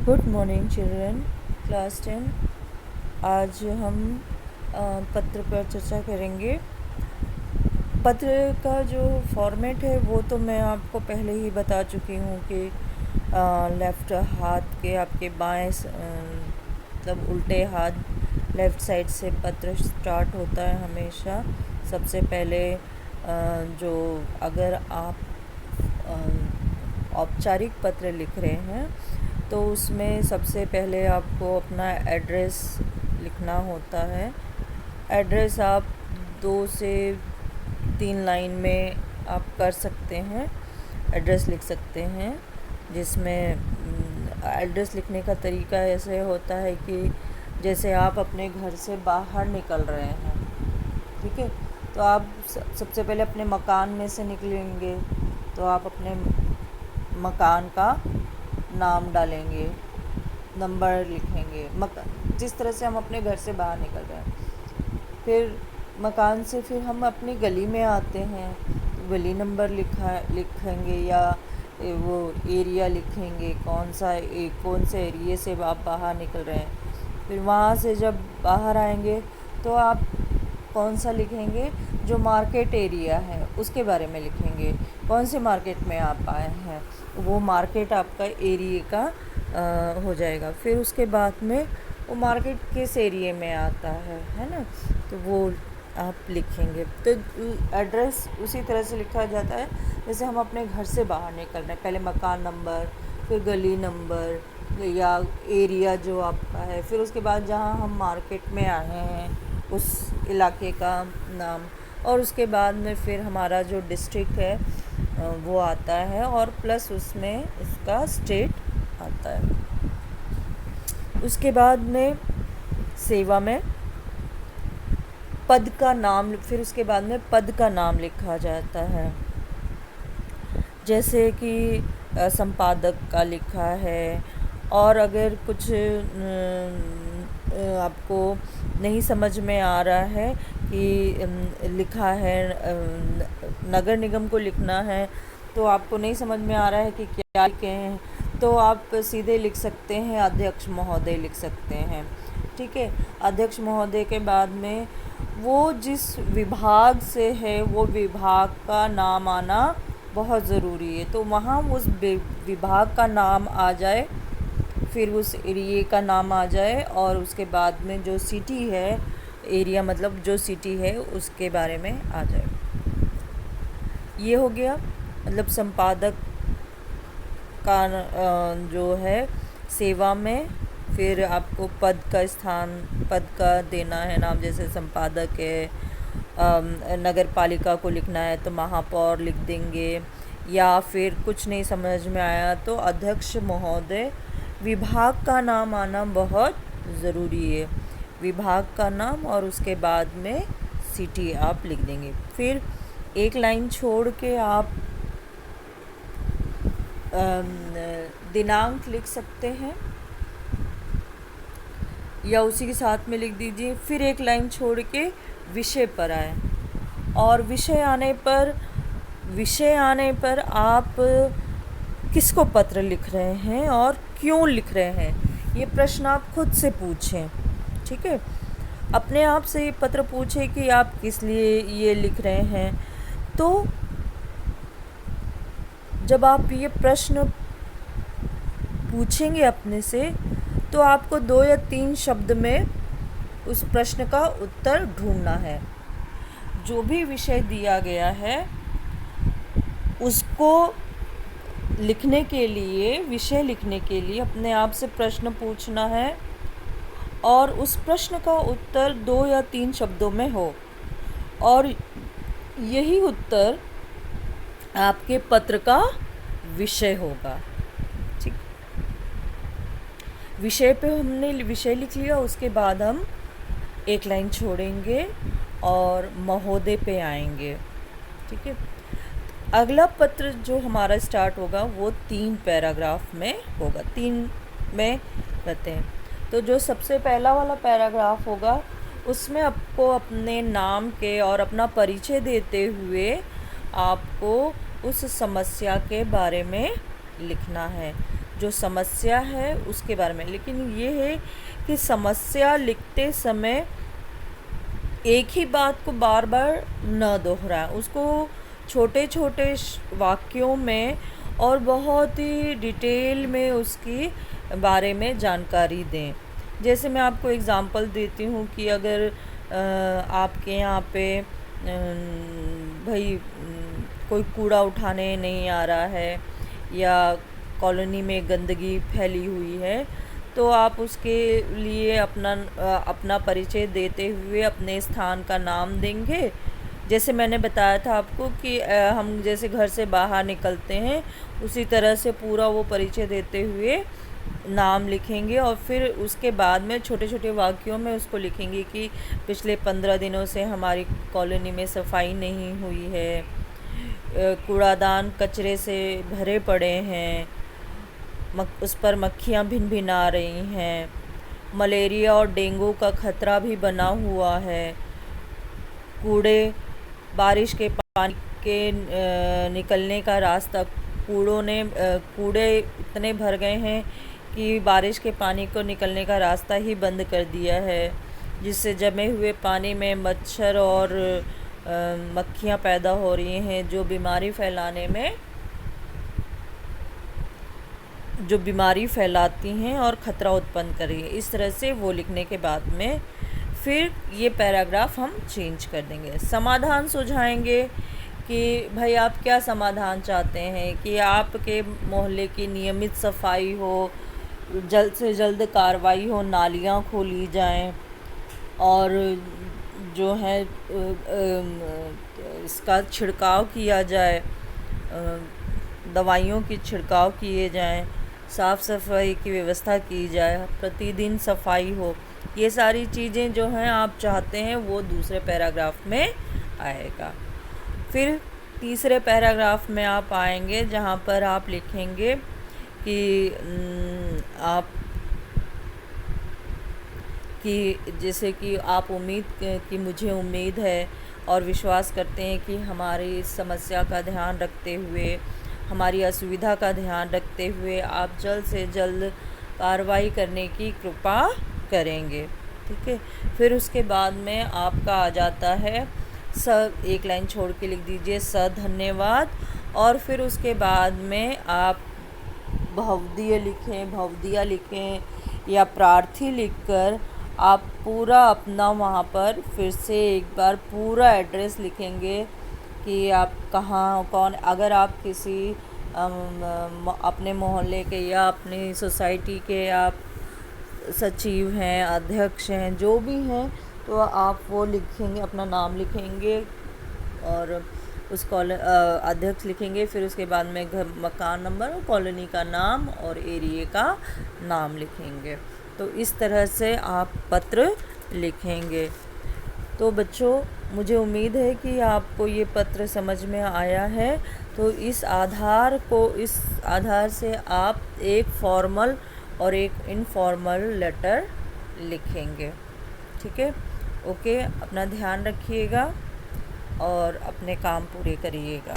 Good morning children, class 10। आज हम पत्र पर चर्चा करेंगे। पत्र का जो फॉर्मेट है वो तो मैं आपको पहले ही बता चुकी हूँ कि लेफ़्ट हाथ के आपके बाएं मतलब उल्टे हाथ लेफ़्ट साइड से पत्र स्टार्ट होता है हमेशा। सबसे पहले जो अगर आप औपचारिक पत्र लिख रहे हैं तो उसमें सबसे पहले आपको अपना एड्रेस लिखना होता है। एड्रेस आप 2 से 3 लाइन में आप कर सकते हैं, एड्रेस लिख सकते हैं, जिसमें एड्रेस लिखने का तरीका ऐसे होता है कि जैसे आप अपने घर से बाहर निकल रहे हैं, ठीक है, तो आप सबसे पहले अपने मकान में से निकलेंगे तो आप अपने मकान का नाम डालेंगे, नंबर लिखेंगे, जिस तरह से हम अपने घर से बाहर निकल रहे हैं। फिर मकान से फिर हम अपनी गली में आते हैं तो गली नंबर लिखेंगे या वो एरिया लिखेंगे, कौन से एरिया से आप बाहर निकल रहे हैं। फिर वहाँ से जब बाहर आएंगे तो आप कौन सा लिखेंगे, जो मार्केट एरिया है उसके बारे में लिखेंगे, कौन से मार्केट में आप आए हैं वो मार्केट आपका एरिया का हो जाएगा। फिर उसके बाद में वो मार्केट किस एरिया में आता है ना, तो वो आप लिखेंगे। तो एड्रेस उसी तरह से लिखा जाता है जैसे हम अपने घर से बाहर निकल रहे हैं। पहले मकान नंबर, फिर गली नंबर या एरिया जो आपका है, फिर उसके बाद जहाँ हम मार्केट में आए हैं उस इलाके का नाम, और उसके बाद में फिर हमारा जो डिस्ट्रिक्ट है वो आता है और प्लस उसमें इसका स्टेट आता है। उसके बाद में सेवा में पद का नाम, फिर उसके बाद में पद का नाम लिखा जाता है। जैसे कि संपादक का लिखा है, और अगर कुछ आपको नहीं समझ में आ रहा है कि लिखा है नगर निगम को लिखना है, तो आपको नहीं समझ में आ रहा है कि क्या लिखे हैं, तो आप सीधे लिख सकते हैं अध्यक्ष महोदय लिख सकते हैं, ठीक है। अध्यक्ष महोदय के बाद में वो जिस विभाग से है वो विभाग का नाम आना बहुत ज़रूरी है, तो वहाँ उस विभाग का नाम आ जाए, फिर उस एरिया का नाम आ जाए, और उसके बाद में जो सिटी है, एरिया मतलब जो सिटी है उसके बारे में आ जाए। ये हो गया मतलब संपादक का जो है सेवा में। फिर आपको पद का देना है नाम, जैसे संपादक है, नगर पालिका को लिखना है तो महापौर लिख देंगे, या फिर कुछ नहीं समझ में आया तो अध्यक्ष महोदय। विभाग का नाम आना बहुत ज़रूरी है, विभाग का नाम, और उसके बाद में सिटी आप लिख देंगे। फिर एक लाइन छोड़ के आप दिनांक लिख सकते हैं या उसी के साथ में लिख दीजिए। फिर एक लाइन छोड़ के विषय पर आए, और विषय आने पर आप किसको पत्र लिख रहे हैं और क्यों लिख रहे हैं, ये प्रश्न आप खुद से पूछें, ठीक है। अपने आप से ये पत्र पूछें कि आप किस लिए ये लिख रहे हैं। तो जब आप ये प्रश्न पूछेंगे अपने से, तो आपको 2 या 3 शब्द में उस प्रश्न का उत्तर ढूंढना है। जो भी विषय दिया गया है उसको लिखने के लिए, विषय लिखने के लिए अपने आप से प्रश्न पूछना है, और उस प्रश्न का उत्तर 2 या 3 शब्दों में हो, और यही उत्तर आपके पत्र का विषय होगा, ठीक। विषय पे हमने विषय लिख लिया, उसके बाद हम एक लाइन छोड़ेंगे और महोदय पे आएंगे, ठीक है। अगला पत्र जो हमारा स्टार्ट होगा वो 3 पैराग्राफ में होगा, 3 में रहते हैं। तो जो सबसे पहला वाला पैराग्राफ होगा उसमें आपको अपने नाम के और अपना परिचय देते हुए आपको उस समस्या के बारे में लिखना है। जो समस्या है उसके बारे में। लेकिन ये है कि समस्या लिखते समय एक ही बात को बार बार न दोहराएं, उसको छोटे छोटे वाक्यों में और बहुत ही डिटेल में उसकी बारे में जानकारी दें। जैसे मैं आपको एग्ज़ाम्पल देती हूँ कि अगर आपके यहाँ पे भाई कोई कूड़ा उठाने नहीं आ रहा है या कॉलोनी में गंदगी फैली हुई है, तो आप उसके लिए अपना परिचय देते हुए अपने स्थान का नाम देंगे। जैसे मैंने बताया था आपको कि हम जैसे घर से बाहर निकलते हैं, उसी तरह से पूरा वो परिचय देते हुए नाम लिखेंगे और फिर उसके बाद में छोटे छोटे वाक्यों में उसको लिखेंगे कि पिछले 15 दिनों से हमारी कॉलोनी में सफाई नहीं हुई है, कूड़ादान कचरे से भरे पड़े हैं, उस पर मक्खियाँ भिन भिन आ रही हैं, मलेरिया और डेंगू का खतरा भी बना हुआ है, बारिश के पानी के निकलने का रास्ता, कूड़े इतने भर गए हैं कि बारिश के पानी को निकलने का रास्ता ही बंद कर दिया है, जिससे जमे हुए पानी में मच्छर और मक्खियाँ पैदा हो रही हैं जो बीमारी फैलाती हैं और ख़तरा उत्पन्न कर रही है। इस तरह से वो लिखने के बाद में फिर ये पैराग्राफ हम चेंज कर देंगे। समाधान सुझाएंगे कि भाई आप क्या समाधान चाहते हैं, कि आपके मोहल्ले की नियमित सफाई हो, जल्द से जल्द कार्रवाई हो, नालियाँ खोली जाएं और जो है इसका छिड़काव किया जाए, दवाइयों की छिड़काव किए जाएं, साफ़ सफाई की व्यवस्था की जाए, प्रतिदिन सफाई हो। ये सारी चीज़ें जो हैं आप चाहते हैं वो दूसरे पैराग्राफ में आएगा। फिर तीसरे पैराग्राफ में आप आएंगे जहाँ पर आप लिखेंगे कि जैसे कि मुझे उम्मीद है और विश्वास करते हैं कि हमारी समस्या का ध्यान रखते हुए, हमारी असुविधा का ध्यान रखते हुए आप जल्द से जल्द कार्रवाई करने की कृपा करेंगे। ठीक है। फिर उसके बाद में आपका आ जाता है एक लाइन छोड़ के लिख दीजिए धन्यवाद, और फिर उसके बाद में आप भवदीय लिखें या प्रार्थी लिखकर आप पूरा अपना वहाँ पर फिर से एक बार पूरा एड्रेस लिखेंगे कि आप कौन, अगर आप किसी अपने मोहल्ले के या अपनी सोसाइटी के आप सचिव हैं, अध्यक्ष हैं, जो भी हैं, तो आप वो लिखेंगे, अपना नाम लिखेंगे और उस अध्यक्ष लिखेंगे। फिर उसके बाद में मकान नंबर और कॉलोनी का नाम और एरिया का नाम लिखेंगे। तो इस तरह से आप पत्र लिखेंगे। तो बच्चों, मुझे उम्मीद है कि आपको ये पत्र समझ में आया है। तो इस आधार से आप एक फॉर्मल और एक इनफॉर्मल लेटर लिखेंगे। ठीक है। ओके, अपना ध्यान रखिएगा और अपने काम पूरे करिएगा।